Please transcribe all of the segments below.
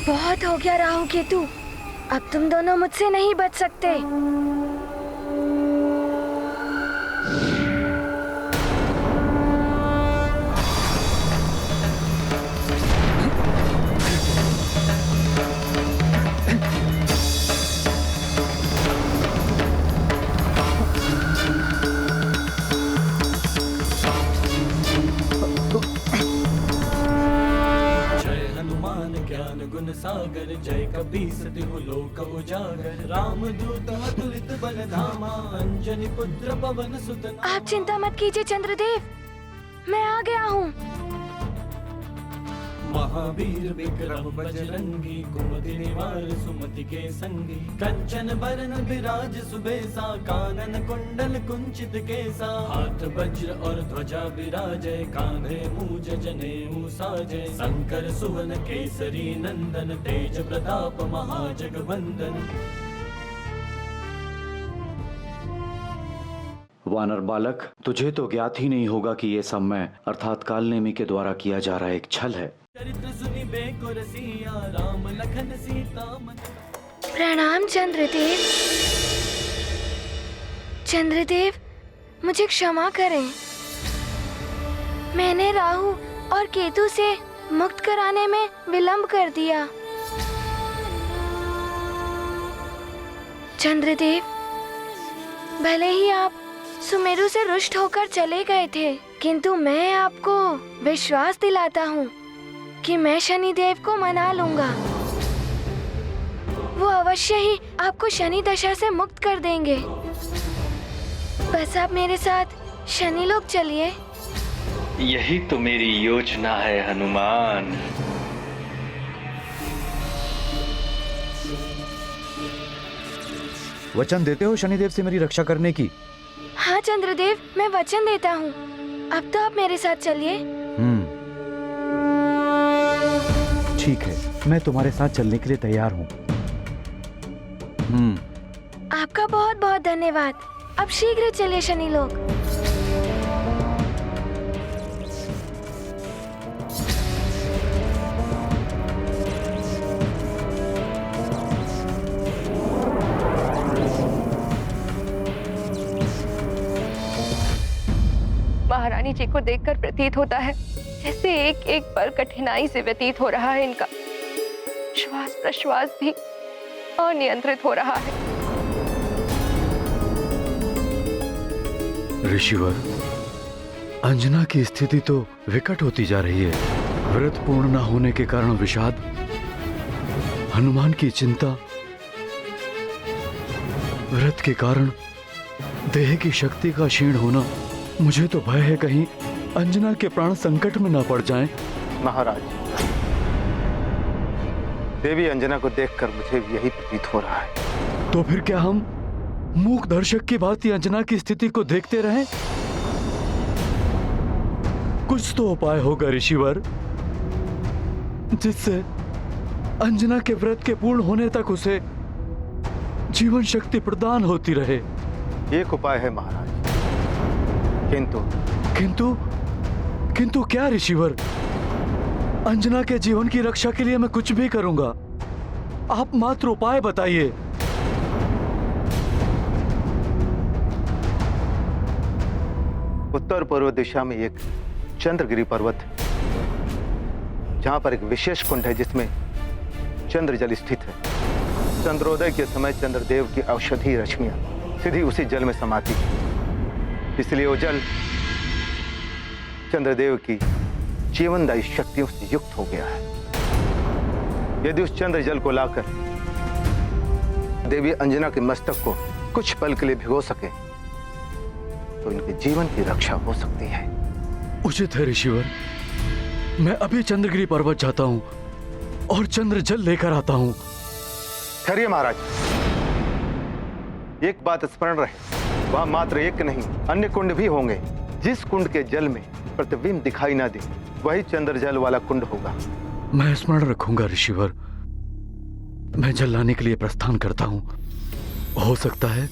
बहुत हो गया राहु केतु, अब तुम दोनों मुझसे नहीं बच सकते। गुण सागर जय कपीस तिहु लोक उजागर रामदूत अतुलित बल धामा अंजनी पुत्र पवन सुत। आप चिंता मत कीजिए चंद्रदेव, मैं आ गया हूँ। महावीर विक्रम बजरंगी कुमति निवार सुमति के संगी कंचन बरन विराज सुबेसा कानन कुंडल कुंचित केसा हाथ वज्र और ध्वजा विराजय कांधे मूज जनेऊ साजय शंकर सुवन केसरी नंदन तेज प्रताप महाजगवंदन। वानर बालक, तुझे तो ज्ञात ही नहीं होगा कि ये सब मैं अर्थात कालनेमी के द्वारा किया जा रहा एक छल है। चरित्र सुनि बेको रसिया राम लखन सीता मन। प्रणाम चंद्रदेव। चंद्रदेव, मुझे क्षमा करें, मैंने राहु और केतु से मुक्त कराने में विलंब कर दिया। चंद्रदेव, भले ही आप सुमेरु से रुष्ट होकर चले गए थे, किंतु मैं आपको विश्वास दिलाता हूँ कि मैं शनिदेव को मना लूंगा। वो अवश्य ही आपको शनि दशा से मुक्त कर देंगे। बस आप मेरे साथ शनि लोक चलिए। यही तो मेरी योजना है हनुमान। वचन देते हो शनिदेव से मेरी रक्षा करने की? हाँ चंद्रदेव, मैं वचन देता हूँ। अब तो आप मेरे साथ चलिए। ठीक है, मैं तुम्हारे साथ चलने के लिए तैयार हूँ। आपका बहुत बहुत धन्यवाद। अब शीघ्र चलिए शनि लोक। महारानी जी को देखकर प्रतीत होता है जैसे एक एक पल कठिनाई से व्यतीत हो रहा है इनका। श्वास प्रश्वास भी अनियंत्रित हो रहा है। ऋषिवर, अंजना की स्थिति तो विकट होती जा रही है। व्रत पूर्ण न होने के कारण विषाद, हनुमान की चिंता, व्रत के कारण देह की शक्ति का क्षीण होना। मुझे तो भय है कहीं अंजना के प्राण संकट में ना पड़ जाएं। महाराज, देवी अंजना को देखकर मुझे यही प्रतीत हो रहा है। तो फिर क्या हम मूक दर्शक की भांति अंजना की स्थिति को देखते रहें? कुछ तो उपाय होगा ऋषिवर, जिससे अंजना के व्रत के पूर्ण होने तक उसे जीवन शक्ति प्रदान होती रहे। एक उपाय है महाराज, किंतु क्या ऋषिवर? अंजना के जीवन की रक्षा के लिए मैं कुछ भी करूंगा, आप मात्र उपाय बताइए। उत्तर पूर्व दिशा में एक चंद्रगिरी पर्वत है, जहां पर एक विशेष कुंड है जिसमें चंद्र जल स्थित है। चंद्रोदय के समय चंद्रदेव की औषधि रश्मियां सीधी उसी जल में समाती है, इसलिए वो जल चंद्रदेव की जीवनदायी शक्तियों से युक्त हो गया है। यदि उस चंद्र जल को लाकर देवी अंजना के मस्तक को कुछ पल के लिए भिगो सके तो इनके जीवन की रक्षा हो सकती है। उचित है ऋषिवर, मैं अभी चंद्रगिरी पर्वत जाता हूँ और चंद्र जल लेकर आता हूँ। ठहरिए महाराज, एक बात स्मरण रहे, वहां मात्र एक नहीं अन्य कुंड भी होंगे। जिस कुंड के जल में प्रतिबिंब दिखाई ना दे वही चंद्र जल वाला कुंड होगा। मैं स्मरण रखूंगा ऋषिवर। मैं जल लाने के लिए प्रस्थान करता हूँ। हो सकता है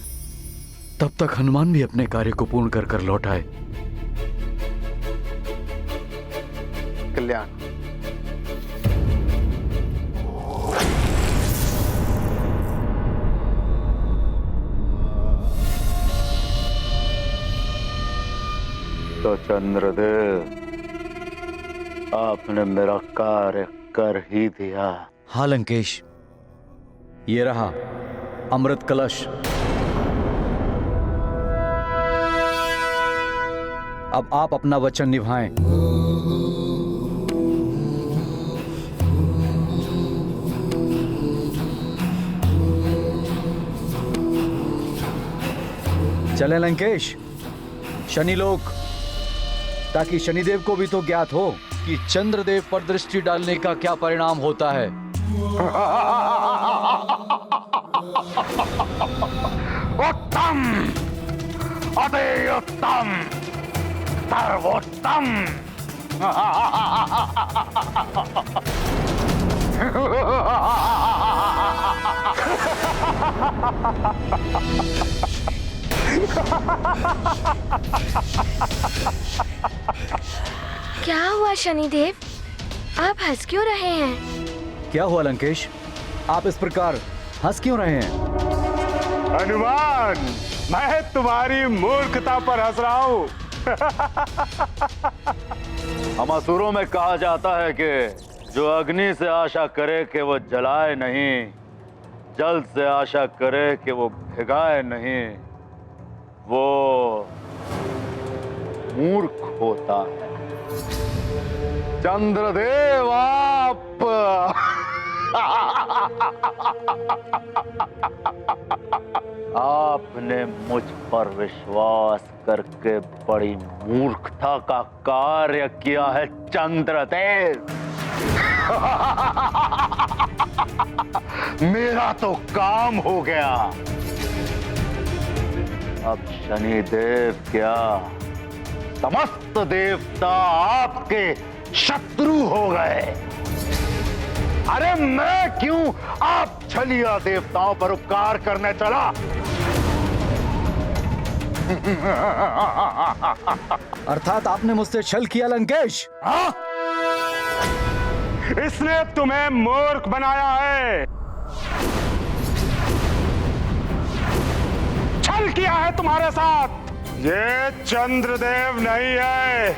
तब तक हनुमान भी अपने कार्य को पूर्ण कर कर लौट आए। कल्याण। तो चंद्रदेव, आपने मेरा कार्य कर ही दिया। हाँ लंकेश, ये रहा अमृत कलश। अब आप अपना वचन निभाएं। चले लंकेश, शनिलोक, ताकि शनिदेव को भी तो ज्ञात हो कि चंद्रदेव पर दृष्टि डालने का क्या परिणाम होता है। उत्तम, अति उत्तम, सर्वोत्तम। क्या हुआ शनिदेव, आप हंस क्यों रहे हैं? क्या हुआ लंकेश, आप इस प्रकार हंस क्यों रहे हैं? हनुमान, मैं तुम्हारी मूर्खता पर हंस रहा हूं। हम असुरों में कहा जाता है कि जो अग्नि से आशा करे कि वो जलाए नहीं, जल से आशा करे कि वो भिगाए नहीं, वो मूर्ख होता है। चंद्रदेव, आप आपने मुझ पर विश्वास करके बड़ी मूर्खता का कार्य किया है चंद्रदेव। मेरा तो काम हो गया। अब शनिदेव क्या, समस्त देवता आपके शत्रु हो गए। अरे मैं क्यों आप छलिया देवताओं पर उपकार करने चला? अर्थात आपने मुझसे छल किया लंकेश। हाँ? इसने तुम्हें मूर्ख बनाया है, छल किया है तुम्हारे साथ। ये चंद्रदेव नहीं है।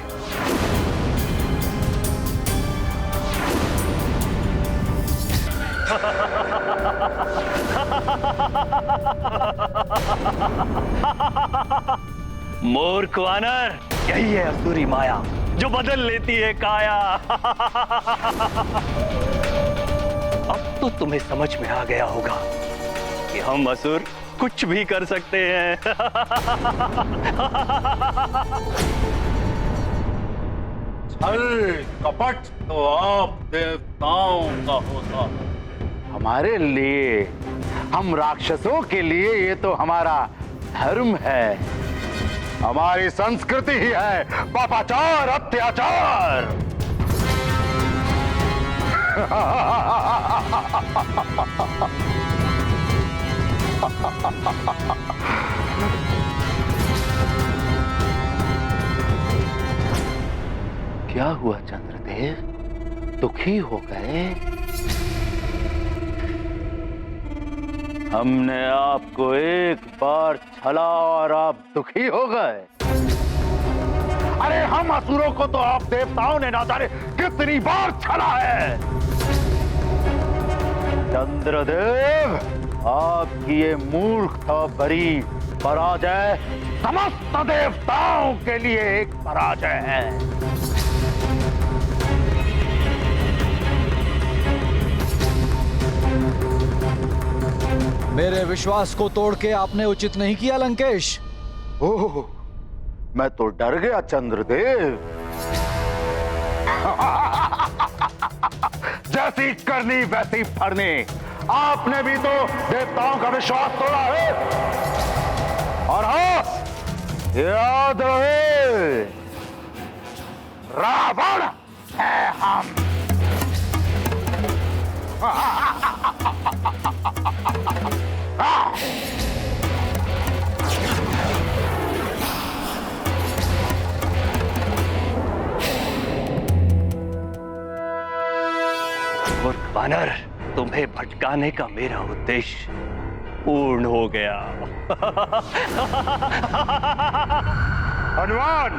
मूर्ख वानर, यही है असुरी माया जो बदल लेती है काया। अब तो तुम्हें समझ में आ गया होगा कि हम असुर कुछ भी कर सकते हैं। छल कपट तो आप देवताओं का होता है। हमारे लिए, हम राक्षसों के लिए ये तो हमारा धर्म है, हमारी संस्कृति ही है पापाचार, अत्याचार। क्या हुआ चंद्रदेव, दुखी हो गए? हमने आपको एक बार छला और आप दुखी हो गए? अरे हम असुरों को तो आप देवताओं ने ना जाने कितनी बार छला है। चंद्रदेव, आपकी ये मूर्खता भरी पराजय समस्त देवताओं के लिए एक पराजय है। मेरे विश्वास को तोड़ के आपने उचित नहीं किया लंकेश। ओह, मैं तो डर गया चंद्रदेव। जैसी करनी वैसी फरनी, आपने भी तो देवताओं का विश्वास तोड़ा है। और हाँ, याद रहे, रावण है हम। मूर्ख वानर, तुम्हें भटकाने का मेरा उद्देश्य पूर्ण हो गया। हनुमान,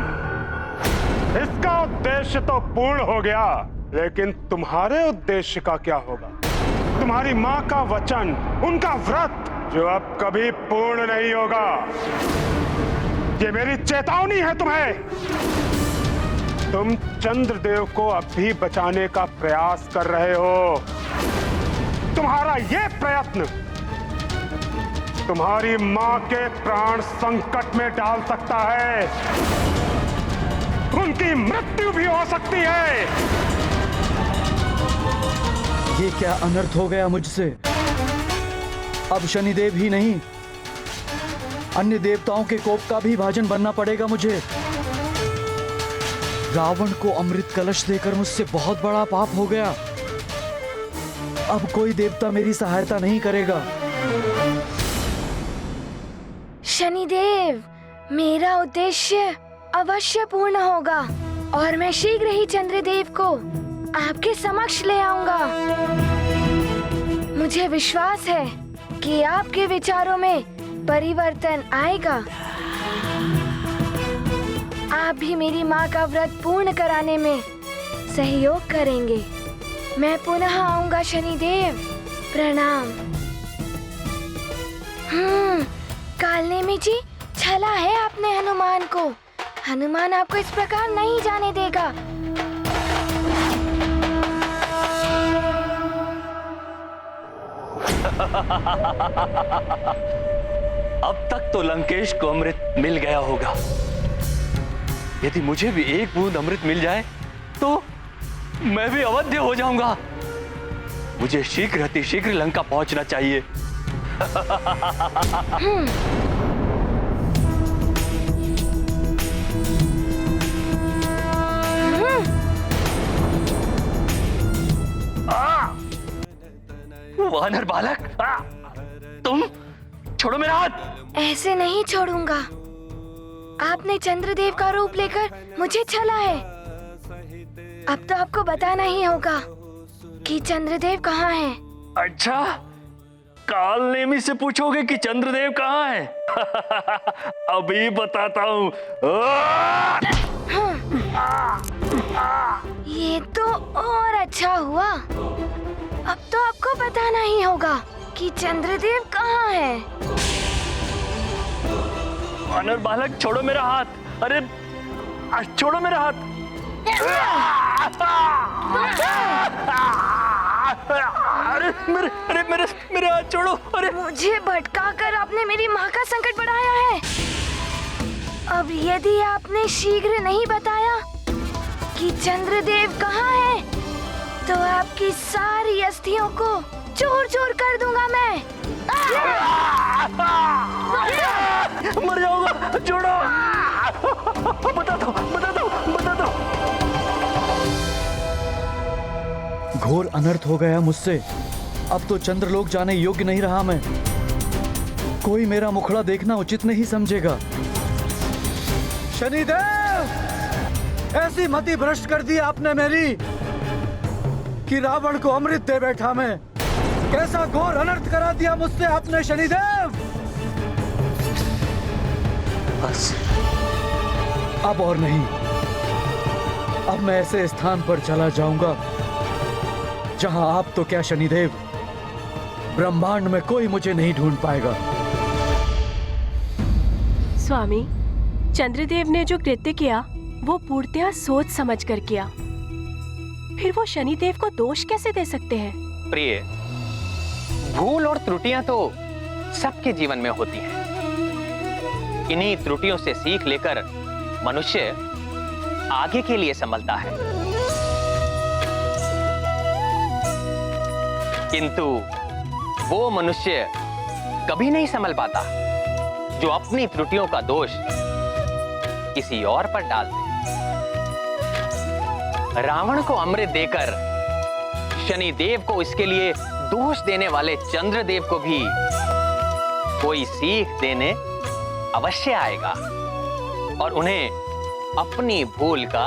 इसका उद्देश्य तो पूर्ण हो गया, लेकिन तुम्हारे उद्देश्य का क्या होगा? तुम्हारी माँ का वचन, उनका व्रत, जो अब कभी पूर्ण नहीं होगा। ये मेरी चेतावनी है तुम्हें। तुम चंद्रदेव को अभी बचाने का प्रयास कर रहे हो। तुम्हारा ये प्रयत्न तुम्हारी मां के प्राण संकट में डाल सकता है। उनकी मृत्यु भी हो सकती है। ये क्या अनर्थ हो गया मुझसे? अब शनिदेव ही नहीं, अन्य देवताओं के कोप का भी भाजन बनना पड़ेगा मुझे। रावण को अमृत कलश देकर मुझसे बहुत बड़ा पाप हो गया। अब कोई देवता मेरी सहायता नहीं करेगा। शनिदेव, मेरा उद्देश्य अवश्य पूर्ण होगा और मैं शीघ्र ही चंद्रदेव को आपके समक्ष ले आऊंगा। मुझे विश्वास है कि आपके विचारों में परिवर्तन आएगा। आप भी मेरी माँ का व्रत पूर्ण कराने में सहयोग करेंगे। मैं पुनः आऊंगा शनिदेव। प्रणाम। कालनेमी जी, छला है आपने हनुमान को। हनुमान आपको इस प्रकार नहीं जाने देगा। अब तक तो लंकेश को अमृत मिल गया होगा। यदि मुझे भी एक बूंद अमृत मिल जाए तो मैं भी अवध्य हो जाऊंगा। मुझे शीघ्र अतिशीघ्र लंका पहुंचना चाहिए। वानर बालक, तुम छोड़ो मेरा हाथ। ऐसे नहीं छोड़ूंगा। आपने चंद्रदेव का रूप लेकर मुझे छला है। अब तो आपको बताना ही होगा कि चंद्रदेव कहाँ है। अच्छा, कालनेमी से पूछोगे कि चंद्रदेव कहाँ है? अभी बताता हूँ। ये तो और अच्छा हुआ। अब तो आपको बताना ही होगा कि चंद्रदेव कहाँ है। वानर बालक, छोड़ो मेरा हाथ। अरे छोड़ो मेरा हाथ। मेरे हाथ छोड़ो। अरे मुझे भटकाकर आपने मेरी माँ का संकट बढ़ाया है। अब यदि आपने शीघ्र नहीं बताया कि चंद्रदेव कहाँ है, तो आपकी सारी अस्थियों को चूर चूर कर दूंगा मैं। मर जाऊंगा। छोड़ो। बता दो, बता दो, बता दो। घोर अनर्थ हो गया मुझसे। अब तो चंद्रलोक जाने योग्य नहीं रहा मैं। कोई मेरा मुखड़ा देखना उचित नहीं समझेगा। शनिदेव, ऐसी मति भ्रष्ट कर दी आपने मेरी कि रावण को अमृत दे बैठा मैं। कैसा घोर अनर्थ करा दिया मुझसे आपने शनिदेव। बस अब और नहीं। अब मैं ऐसे स्थान पर चला जाऊंगा जहां आप तो क्या शनिदेव, ब्रह्मांड में कोई मुझे नहीं ढूंढ पाएगा। स्वामी, चंद्रदेव ने जो कृत्य किया वो पूर्णतया सोच समझ कर किया। फिर वो शनिदेव को दोष कैसे दे सकते हैं? प्रिय, भूल और त्रुटियां तो सबके जीवन में होती हैं। इन्हीं त्रुटियों से सीख लेकर मनुष्य आगे के लिए संभलता है। किंतु वो मनुष्य कभी नहीं संभल पाता जो अपनी त्रुटियों का दोष किसी और पर डाल दे। रावण को अमृत देकर शनिदेव को इसके लिए दोष देने वाले चंद्रदेव को भी कोई सीख देने अवश्य आएगा और उन्हें अपनी भूल का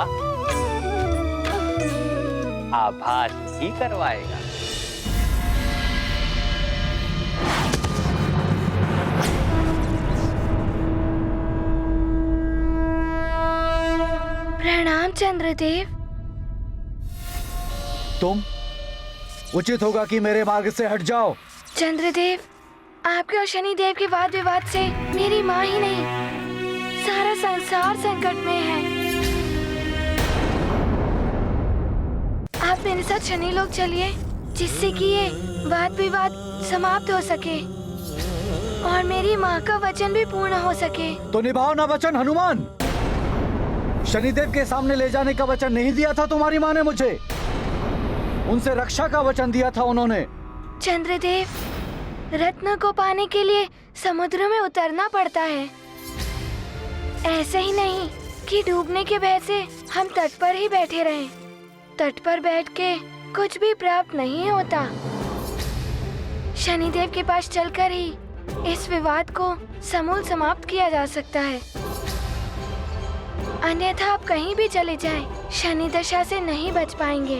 आभास ही करवाएगा। प्रणाम प्रणाम चंद्रदेव। तुम उचित होगा कि मेरे मार्ग से हट जाओ। चंद्रदेव, आपके और शनिदेव के वाद विवाद से मेरी माँ ही नहीं, सारा संसार संकट में है। आप मेरे साथ शनि लोक चलिए, जिससे कि ये वाद विवाद समाप्त हो सके और मेरी माँ का वचन भी पूर्ण हो सके। तो निभाओ ना वचन हनुमान। शनिदेव के सामने ले जाने का वचन नहीं दिया था तुम्हारी माँ ने मुझे, उनसे रक्षा का वचन दिया था उन्होंने। चंद्रदेव, रत्न को पाने के लिए समुद्र में उतरना पड़ता है, ऐसे ही नहीं कि डूबने के भय से हम तट पर ही बैठे रहें। तट पर बैठ के कुछ भी प्राप्त नहीं होता। शनिदेव के पास चलकर ही इस विवाद को समूल समाप्त किया जा सकता है, अन्यथा आप कहीं भी चले जाएं, शनि दशा से नहीं बच पाएंगे।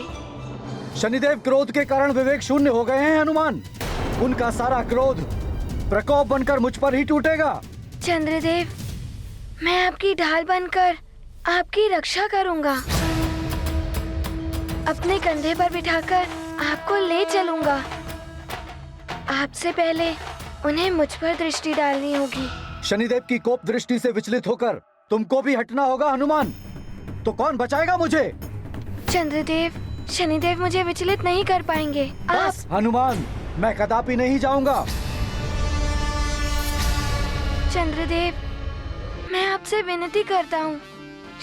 शनिदेव क्रोध के कारण विवेक शून्य हो गए हैं हनुमान। उनका सारा क्रोध प्रकोप बनकर मुझ पर ही टूटेगा। चंद्रदेव, मैं आपकी ढाल बनकर आपकी रक्षा करूंगा। अपने कंधे पर बिठाकर आपको ले चलूंगा। आपसे पहले उन्हें मुझ पर दृष्टि डालनी होगी। शनिदेव की कोप दृष्टि से विचलित होकर तुमको भी हटना होगा हनुमान। तो कौन बचाएगा मुझे? चंद्रदेव, शनिदेव मुझे विचलित नहीं कर पाएंगे। आप हनुमान, मैं कदापि नहीं जाऊंगा। चंद्रदेव, मैं आपसे विनती करता हूँ,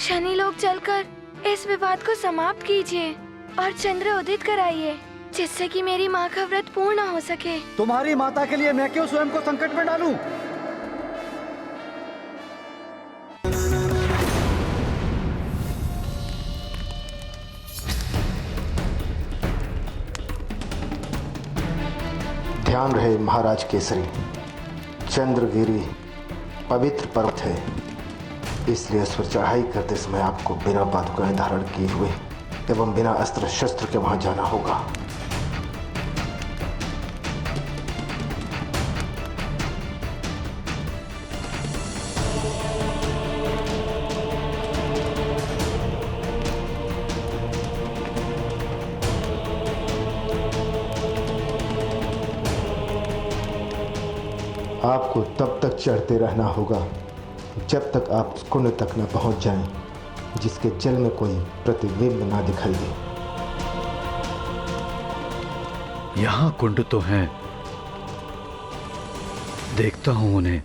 शनि लोक चलकर इस विवाद को समाप्त कीजिए और चंद्र उदित कराइए, जिससे कि मेरी माँ का व्रत पूर्ण हो सके। तुम्हारी माता के लिए मैं क्यों स्वयं को संकट में डालूं? ध्यान रहे महाराज केसरी, चंद्रगिरी पवित्र पर्वत है, इसलिए इस पर चढ़ाई करते समय आपको बिना पादुकाएं धारण किए हुए एवं बिना अस्त्र शस्त्र के वहां जाना होगा। आपको तब तक चढ़ते रहना होगा जब तक आप उस कुंड तक न पहुंच जाएं, जिसके जल में कोई प्रतिबिंब ना दिखाई दे। यहाँ कुंड तो हैं, देखता हूँ उन्हें।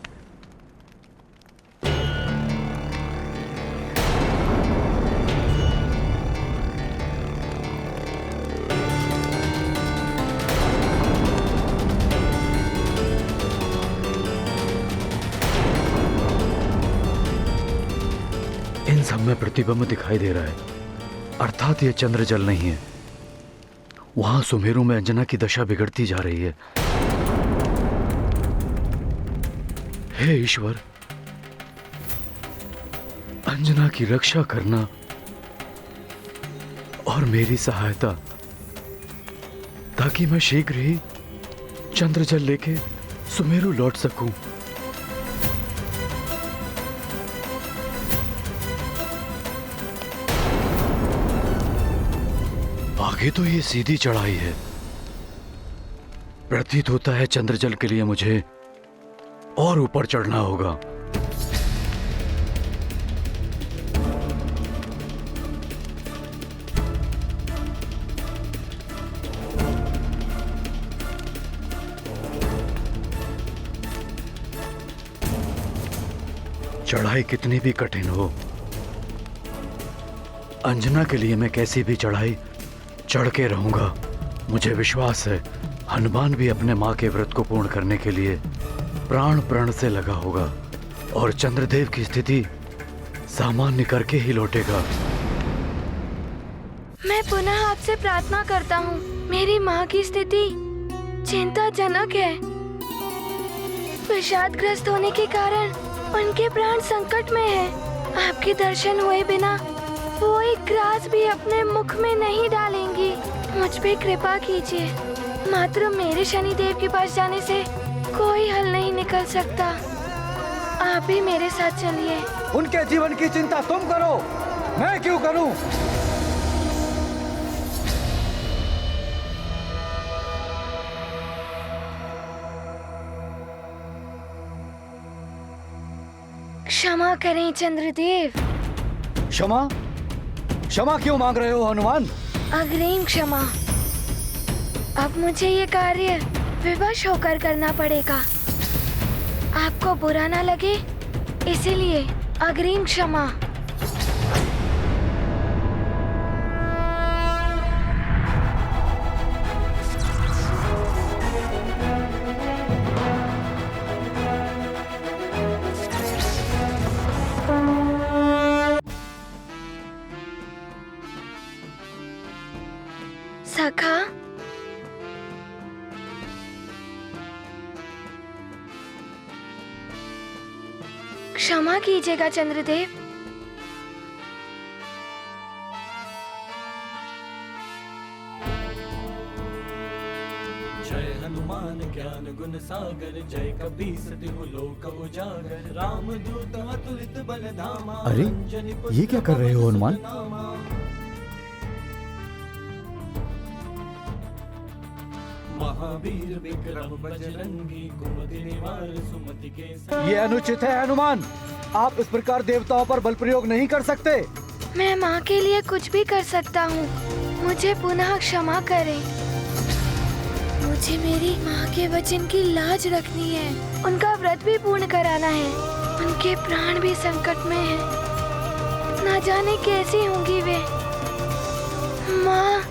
इन सब में प्रतिबिंब दिखाई दे रहा है, अर्थात ये चंद्र जल नहीं है। वहां सुमेरु में अंजना की दशा बिगड़ती जा रही है। हे ईश्वर, अंजना की रक्षा करना और मेरी सहायता, ताकि मैं शीघ्र ही चंद्र जल लेके सुमेरु लौट सकूं। आगे तो ये सीधी चढ़ाई है, प्रतीत होता है चंद्रजल के लिए मुझे और ऊपर चढ़ना होगा। चढ़ाई कितनी भी कठिन हो, अंजना के लिए मैं कैसी भी चढ़ाई चढ़ के रहूंगा। मुझे विश्वास है हनुमान भी अपने माँ के व्रत को पूर्ण करने के लिए प्राण प्रण से लगा होगा और चंद्रदेव की स्थिति सामान्य करके ही लौटेगा। मैं पुनः आपसे प्रार्थना करता हूँ, मेरी माँ की स्थिति चिंताजनक है। विषादग्रस्त होने के कारण उनके प्राण संकट में है। आपके दर्शन हुए बिना वो एक ग्रास भी अपने मुख में नहीं डालेंगी। मुझ पे कृपा कीजिए, मात्र मेरे शनिदेव के पास जाने से कोई हल नहीं निकल सकता। आप ही मेरे साथ चलिए। उनके जीवन की चिंता तुम करो, मैं क्यों करूं? क्षमा करें चंद्रदेव। क्षमा? क्षमा क्यों मांग रहे हो हनुमान? अग्रिम क्षमा। अब मुझे ये कार्य विवश होकर करना पड़ेगा। आपको बुरा ना लगे, इसीलिए अग्रिम क्षमा। सखा, क्षमा कीजिएगा चंद्रदेव। जय हनुमान ज्ञान गुण सागर, जय कपीस तिहु लोक उजागर, राम दूत अतुलित बल धामा। अरे, ये क्या कर रहे हो हनुमान? महावीर विक्रम बजरंगी, कुमति निवार सुमति के संगी। ये अनुचित है हनुमान। आप इस प्रकार देवताओं पर बल प्रयोग नहीं कर सकते। मैं माँ के लिए कुछ भी कर सकता हूँ। मुझे पुनः क्षमा करें। मुझे मेरी माँ के वचन की लाज रखनी है। उनका व्रत भी पूर्ण कराना है। उनके प्राण भी संकट में हैं। ना जाने कैसी होंगी वे। माँ,